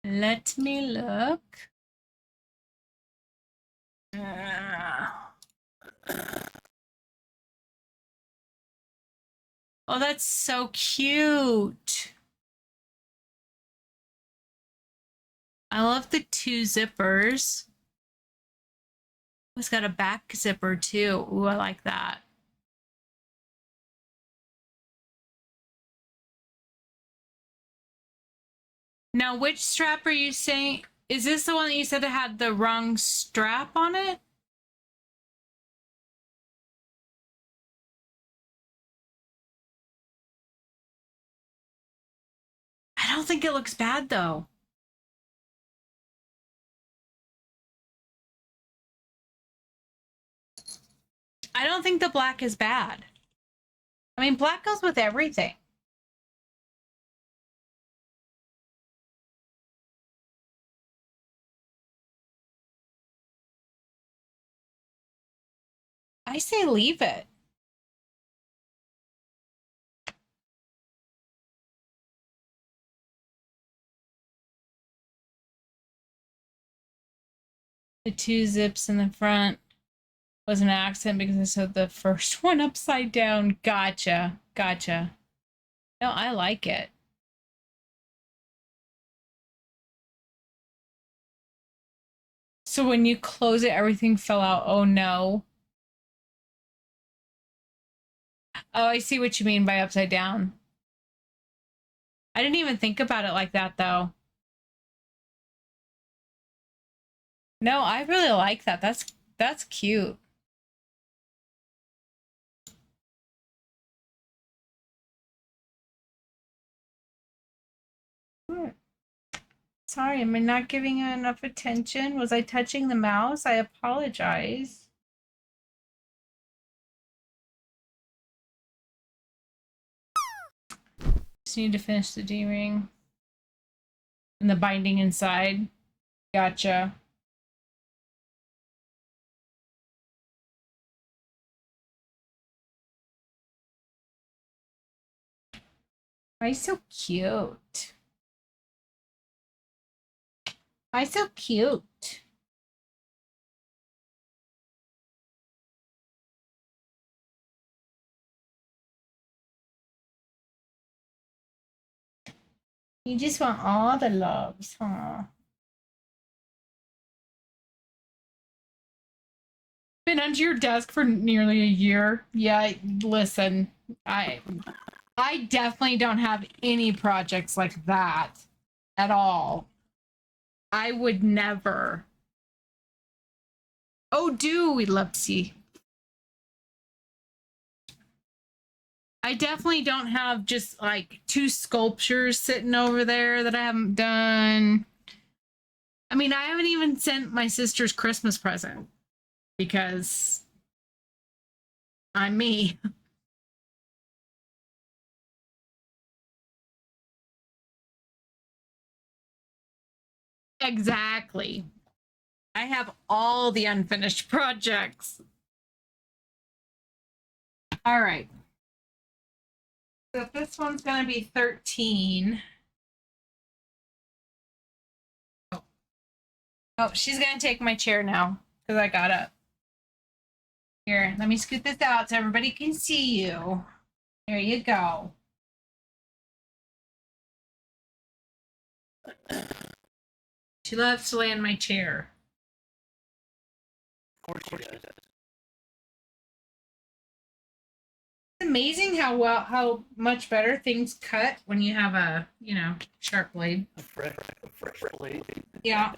Let me look. Oh, that's so cute. I love the 2 zippers. It's got a back zipper too. Ooh, I like that. Now, which strap are you saying? Is this the one that you said it had the wrong strap on it? I don't think it looks bad though. I don't think the black is bad. I mean, black goes with everything. I say leave it. The 2 zips in the front was an accident because I sewed the first one upside down. Gotcha. Gotcha. No, I like it. So when you close it, everything fell out. Oh no. Oh, I see what you mean by upside down. I didn't even think about it like that though. No, I really like that. That's cute. Sorry, am I not giving it enough attention? Was I touching the mouse? I apologize. Just need to finish the D-ring. And the binding inside. Gotcha. Why so cute? Why so cute? You just want all the loves, huh? Been under your desk for nearly a year. Yeah, listen, I definitely don't have any projects like that at all. I would never. Oh, do we, Lupsy? I definitely don't have just like 2 sculptures sitting over there that I haven't done. I mean, I haven't even sent my sister's Christmas present because I'm me. Exactly. I have all the unfinished projects. All right. So this one's going to be 13. Oh, she's going to take my chair now because I got up. Here, let me scoot this out so everybody can see you. There you go. She loves to lay in my chair. Of course she does. It's amazing how much better things cut when you have a, sharp blade. A fresh blade. Yeah.